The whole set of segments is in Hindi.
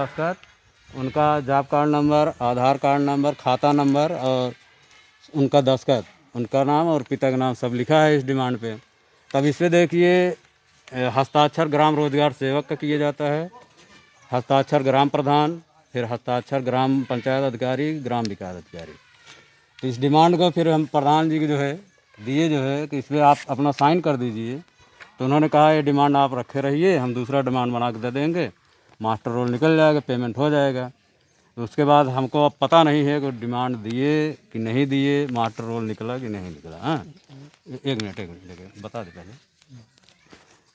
दस्तखत, उनका जॉब कार्ड नंबर, आधार कार्ड नंबर, खाता नंबर और उनका दस्तखत, उनका नाम और पिता का नाम सब लिखा है इस डिमांड पे। तब इसमें देखिए हस्ताक्षर ग्राम रोजगार सेवक का किया जाता है, हस्ताक्षर ग्राम प्रधान, फिर हस्ताक्षर ग्राम पंचायत अधिकारी, ग्राम विकास अधिकारी। तो इस डिमांड को फिर हम प्रधान जी को जो है दिए जो है कि इसमें आप अपना साइन कर दीजिए। तो उन्होंने कहा ये डिमांड आप रखे रहिए, हम दूसरा डिमांड बना के दे देंगे, मास्टर रोल निकल जाएगा, पेमेंट हो जाएगा। तो उसके बाद हमको अब पता नहीं है कि डिमांड दिए कि नहीं दिए, मास्टर रोल निकला कि नहीं निकला। हाँ, एक मिनट लेके बता दे पहले।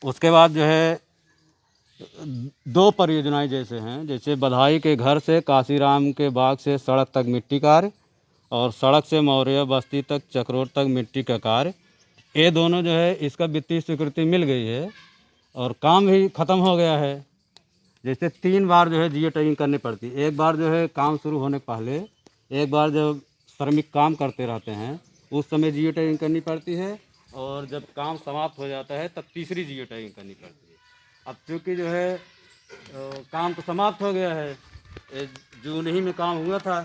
उसके बाद जो है दो परियोजनाएं जैसे हैं, जैसे बधाई के घर से काशीराम के बाग से सड़क तक मिट्टी कार्य और सड़क से मौर्य बस्ती तक चक्रोट तक मिट्टी का कार्य, ये दोनों जो है इसका वित्तीय स्वीकृति मिल गई है और काम भी ख़त्म हो गया है। जैसे 3 बार जो है जियो टैगिंग करनी पड़ती है। एक बार जो है काम शुरू होने के पहले, एक बार जब श्रमिक काम करते रहते हैं उस समय जियो टैगिंग करनी पड़ती है, और जब काम समाप्त हो जाता है तब तीसरी जियो टैगिंग करनी पड़ती है। अब चूँकि जो है काम तो समाप्त हो गया है, जून ही में काम हुआ था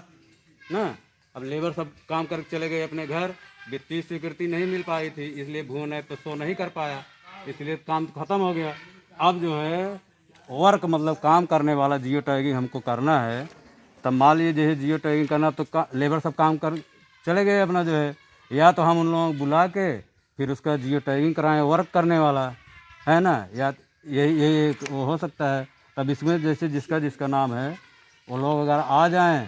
ना, अब लेबर सब काम करके चले गए अपने घर, वित्तीय स्वीकृति नहीं मिल पाई थी, इसलिए भुवन ऐप तो शो नहीं कर पाया, इसलिए काम ख़त्म हो गया। अब जो है वर्क मतलब काम करने वाला जियो टैगिंग हमको करना है। तब मान लीजिए जैसे जियो टैगिंग करना तो लेबर सब काम कर चले गए अपना जो है, या तो हम उन लोगों को बुला के फिर उसका जियो टैगिंग कराएं वर्क करने वाला, है ना, या यही वो हो सकता है। तब इसमें जैसे जिसका जिसका नाम है वो लोग अगर आ जाएं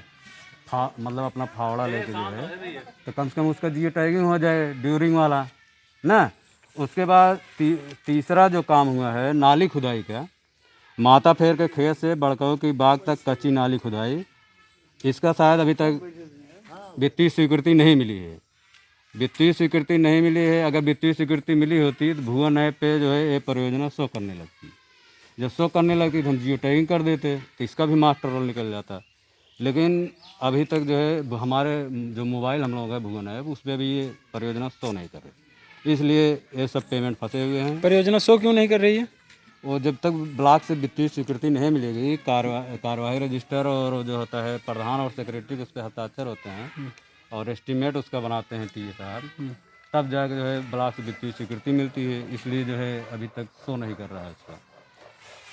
मतलब अपना फावड़ा लेके जो है, तो कम से कम उसका जियो टैगिंग हो जाए ड्यूरिंग वाला ना। उसके बाद तीसरा जो काम हुआ है नाली खुदाई का, माता फेर के खेत से बड़कऊ की बाग तक कच्ची नाली खुदाई, इसका शायद अभी तक वित्तीय स्वीकृति नहीं मिली है। वित्तीय स्वीकृति नहीं मिली है, अगर वित्तीय स्वीकृति मिली होती तो भुवन ऐप पे जो है ये परियोजना शो करने लगती। जब शो करने लगती तो हम जियो टैगिंग कर देते, तो इसका भी मास्टर रोल निकल जाता। लेकिन अभी तक जो है हमारे जो मोबाइल हम लोग है भुवन ऐप, उस पर भी ये परियोजना शो नहीं कर रही, इसलिए ये सब पेमेंट फंसे हुए हैं। परियोजना शो क्यों नहीं कर रही है? वो जब तक ब्लॉक से वित्तीय स्वीकृति नहीं मिलेगी, कार्यवाही रजिस्टर और जो होता है प्रधान और सेक्रेटरी उस पर हस्ताक्षर होते हैं और एस्टीमेट उसका बनाते हैं टी साहब, तब जाकर जो है ब्लॉक से वित्तीय स्वीकृति मिलती है, इसलिए जो है अभी तक शो नहीं कर रहा है इसका।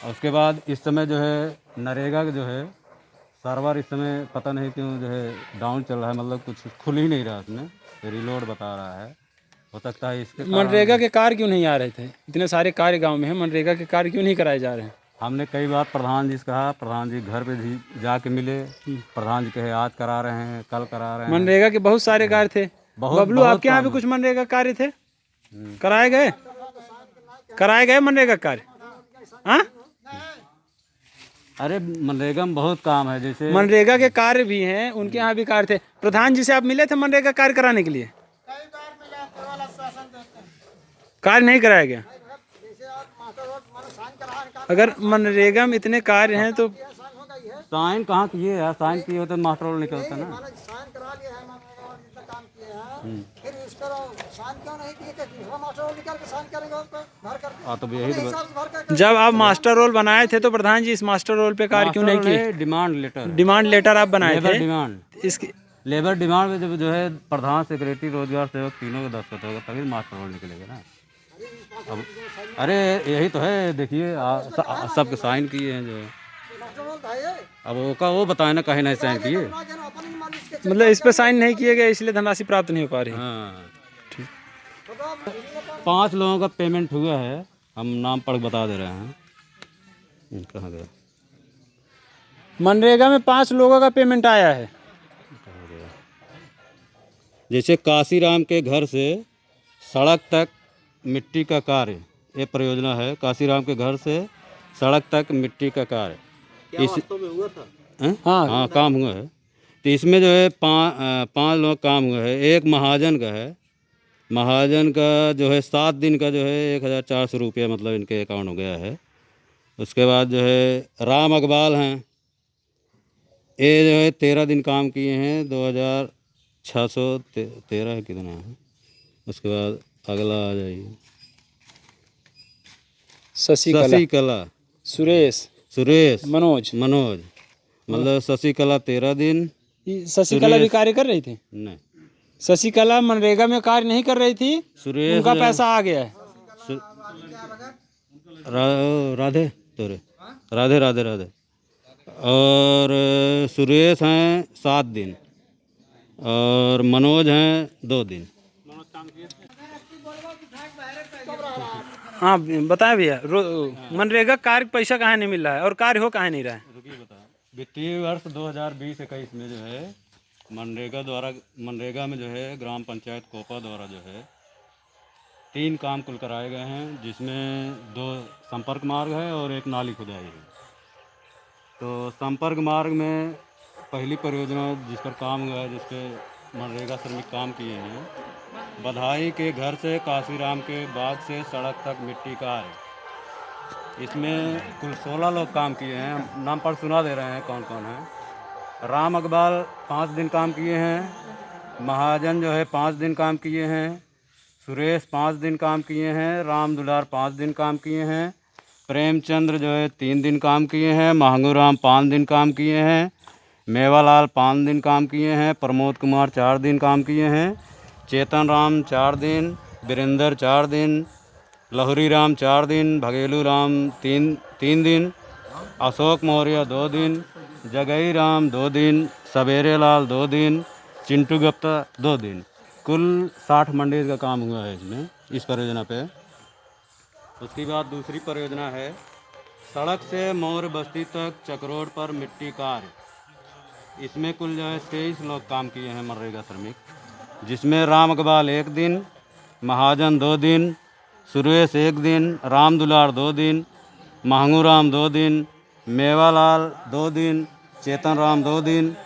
और उसके बाद इस समय जो है नरेगा का जो है सर्वर इस समय पता नहीं क्यों जो है डाउन चल रहा है, मतलब कुछ खुल ही नहीं रहा, इसमें रिलोड बता रहा है। हो सकता है इसके मनरेगा के कार्य क्यों नहीं आ रहे थे? इतने सारे कार्य गांव में हैं, मनरेगा के कार्य क्यों नहीं कराए जा रहे हैं? हमने कई बार प्रधान जी से कहा, प्रधान जी घर पे भी जाके मिले, प्रधान जी कहे आज करा रहे हैं, कल करा रहे हैं। मनरेगा के बहुत सारे कार्य थे। बबलू, आपके यहाँ भी कुछ मनरेगा कार्य थे? कराए गए? कराए गए मनरेगा कार्य? हाँ, अरे मनरेगा में बहुत काम है, जैसे मनरेगा के कार्य भी हैं, उनके यहाँ भी कार्य थे। प्रधान जी से आप मिले थे मनरेगा कार्य कराने के लिए? कार्य नहीं कराया गया। अगर मनरेगा में इतने कार्य हैं तो साइन कहाँ किए यार, साइन किए होते मास्टर रोल निकलता ना। तो यही तो जब आप मास्टर रोल बनाए थे तो प्रधान जी इस मास्टर रोल पे कार्य क्यों नहीं किए? डिमांड लेटर आप बनाए थे। डिमांड इसकी लेबर डिमांड में जब जो है प्रधान सेक्रेटरी रोजगार सेवक तीनों का दस्तखत होगा तभी मास्टर रोल निकलेगा ना। अब अरे यही तो है, देखिए सबके साइन किए हैं जो है, अब वो बताए ना कहीं नहीं साइन किए, मतलब इस पे साइन नहीं किए गए इसलिए धनराशि प्राप्त नहीं हो पा रही। हाँ ठीक। 5 लोगों का पेमेंट हुआ है, हम नाम पढ़ बता दे रहे हैं। कहाँ गया? मनरेगा में 5 लोगों का पेमेंट आया है। जैसे काशीराम के घर से सड़क तक मिट्टी का कार्य, ये परियोजना है काशीराम के घर से सड़क तक मिट्टी का कार्य। इस में हुआ था? हाँ काम हुआ है। तो इसमें जो है 5 लोग काम हुआ है। एक महाजन का है, महाजन का जो है 7 दिन का जो है 1400 रुपया मतलब इनके अकाउंट हो गया है। उसके बाद जो है राम अकबाल हैं, ये जो है 13 दिन काम किए हैं, 2613 कितना है। उसके बाद अगला आ जाइए, शशि कला, सुरेश, सुरेश, मनोज। मनोज, मतलब शशिकला 13 दिन। शशिकला भी कार्य कर रही थी? नहीं, शशिकला मनरेगा में कार्य नहीं कर रही थी, सुरेश उनका पैसा आ गया है। सु- राधे तोरे, राधे राधे राधे। और सुरेश हैं 7 दिन और मनोज हैं 2 दिन। हाँ बताएं भैया, मनरेगा कार्य पैसा कहाँ नहीं मिल रहा है और कार्य हो कहाँ नहीं रहा है? रुकिए बता। वित्तीय वर्ष 2020-21 में जो है मनरेगा में जो है ग्राम पंचायत कोपा द्वारा जो है 3 काम कुल कराए गए हैं, जिसमें 2 संपर्क मार्ग है और 1 नाली खुदाई है। तो संपर्क मार्ग में पहली परियोजना जिस पर काम हुआ है, जिस पे मनरेगा श्रमिक काम किए हैं, बधाई के घर से काशीराम के बाग से सड़क तक मिट्टी का है। इसमें कुल 16 लोग काम किए हैं। नाम पर सुना दे रहे हैं कौन कौन है। राम अकबाल 5 दिन काम किए हैं, महाजन जो है 5 दिन काम किए हैं, सुरेश 5 दिन काम किए हैं, राम दुलार 5 दिन काम किए हैं, प्रेमचंद्र जो है 3 दिन काम किए हैं, महंगूराम 5 दिन काम किए हैं, मेवालाल 5 दिन काम किए हैं, प्रमोद कुमार 4 दिन काम किए हैं, चेतन राम 4 दिन, वीरेंद्र 4 दिन, लहरी राम 4 दिन, भगेलू राम 3 दिन, अशोक मौर्य 2 दिन, जगई राम 2 दिन, सवेरे लाल 2 दिन, चिंटू गुप्ता 2 दिन। कुल 60 मंडीज का काम हुआ है इसमें, इस परियोजना पे। उसके बाद दूसरी परियोजना है सड़क से मौर्य बस्ती तक चक्रोड पर मिट्टी कार्य। इसमें कुल जो है 23 लोग काम किए हैं मनरेगा श्रमिक, जिसमें राम अकबाल 1 दिन, महाजन 2 दिन, सुरेश 1 दिन, राम दुलार 2 दिन, महंगूराम 2 दिन, मेवालाल 2 दिन, चेतन राम 2 दिन,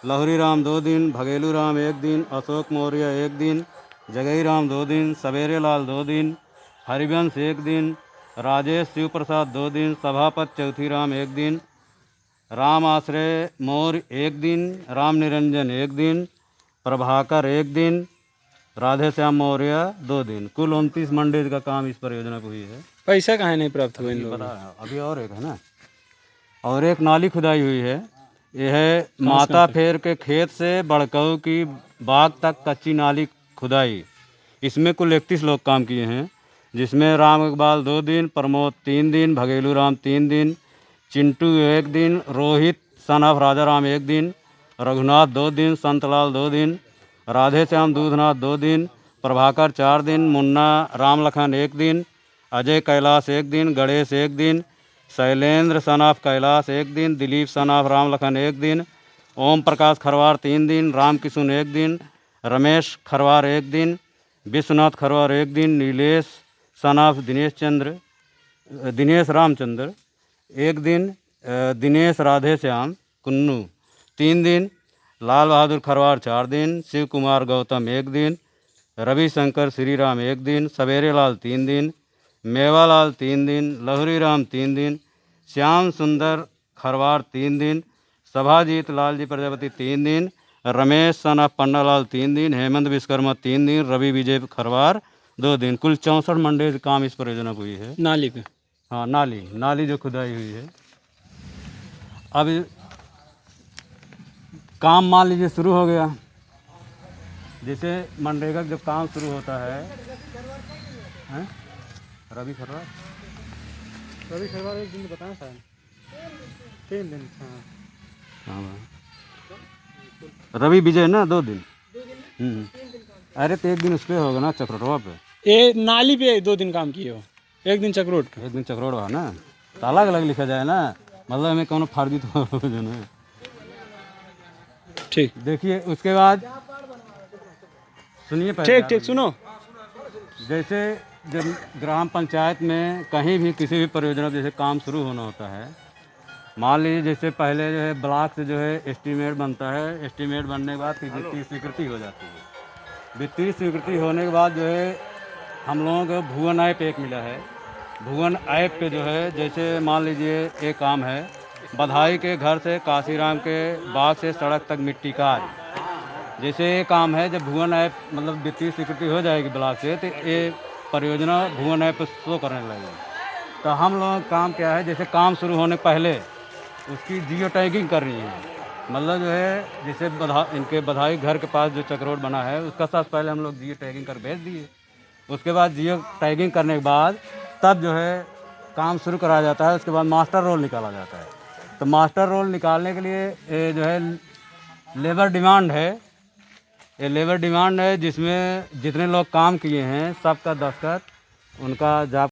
लहरी राम 2 दिन, भगेलू राम 1 दिन, अशोक मौर्य 1 दिन, जगई राम 2 दिन, सवेरे लाल 2 दिन, हरिवंश 1 दिन, राजेश शिव प्रसाद 2 दिन, सभापति चौथी राम 1 दिन, राम आश्रय मौर्य 1 दिन, राम निरंजन 1 दिन, प्रभाकर 1 दिन, राधे श्याम मौर्य 2 दिन। कुल 29 मंडीज का काम इस परियोजना को हुई है। पैसा कहाँ नहीं प्राप्त हुआ इन लोगों को? अभी और एक है ना, और एक नाली खुदाई हुई है। यह है माता फेर के खेत से बड़कऊ की बाग तक कच्ची नाली खुदाई। इसमें कुल 31 लोग काम किए हैं, जिसमें राम इकबाल 2 दिन, प्रमोद 3 दिन, भगेलू राम 3 दिन, चिंटू 1 दिन, रोहित सन ऑफ राजा राम 1 दिन, रघुनाथ 2 दिन, संतलाल 2 दिन, राधे श्याम दूधनाथ 2 दिन, प्रभाकर 4 दिन, मुन्ना राम लखन 1 दिन, अजय कैलाश 1 दिन, गणेश 1 दिन, शैलेंद्र सन ऑफ कैलाश 1 दिन, दिलीप सन ऑफ राम लखन 1 दिन, ओम प्रकाश खरवार 3 दिन, राम किशुन 1 दिन, रमेश खरवार 1 दिन, विश्वनाथ खरवार 1 दिन, नीलेश सन ऑफ दिनेश रामचंद्र 1 दिन, दिनेश राधे श्याम कुन्नू 3 दिन, लाल बहादुर खरवार 4 दिन, शिव कुमार गौतम 1 दिन, रविशंकर श्रीराम 1 दिन, सवेरे लाल 3 दिन, मेवालाल 3 दिन, लहरी राम 3 दिन, श्याम सुंदर खरवार 3 दिन, सभाजीत लाल जी प्रजापति 3 दिन, रमेश सन ऑफ पन्नालाल 3 दिन, हेमंत विश्वकर्मा 3 दिन, रवि विजय खरवार 2 दिन। कुल 64 मंडीज काम इस परियोजना को हुई है। नाली पे? हाँ, नाली जो खुदाई हुई है। अब काम मान लीजिए शुरू हो गया। जैसे मनरेगा जब काम शुरू होता है, हैं? रवि खरवार 1 दिन बताएं शायद 3 दिन। हाँ, रवि विजय ना 2 दिन। अरे तो 1 दिन उस पर होगा ना, चक्रोटवा पे। ये नाली पे 2 दिन काम किए हो, 1 दिन चक्रोट पे। 1 दिन चक्रोटवा ना, तो अलग अलग लिखा जाए ना, मतलब हमें कौन फार्जी तो जो ना। ठीक, देखिए उसके बाद सुनिए पहले। ठीक सुनो। जैसे जब ग्राम पंचायत में कहीं भी किसी भी परियोजना जैसे काम शुरू होना होता है, मान लीजिए जैसे पहले जो है ब्लॉक से जो है एस्टीमेट बनता है। एस्टीमेट बनने के बाद फिर वित्तीय स्वीकृति हो जाती है। वित्तीय स्वीकृति होने के बाद जो है हम लोगों को भुवन ऐप एक मिला है। भुवन ऐप पे जो है जैसे मान लीजिए एक काम है बधाई के घर से काशीराम के बाग से सड़क तक मिट्टी का कार्य। जैसे ये काम है, जब भुवन ऐप मतलब वित्तीय स्वीकृति हो जाएगी ब्लॉक से, तो ये परियोजना भुवन ऐप पर शो करने लगेगी। तो हम लोगों का काम क्या है, जैसे काम शुरू होने पहले उसकी जियो टैगिंग कर रही है। मतलब जो है जैसे इनके बधाई घर के पास जो चक रोड बना है उसका सबसे पहले हम लोग जियो टैगिंग कर भेज दिए। उसके बाद जियो टैगिंग करने के बाद तब जो है काम शुरू करा जाता है। उसके बाद मास्टर रोल निकाला जाता है। तो मास्टर रोल निकालने के लिए ये जो है लेबर डिमांड है, ये लेबर डिमांड है जिसमें जितने लोग काम किए हैं सबका दस्तखत, उनका जॉब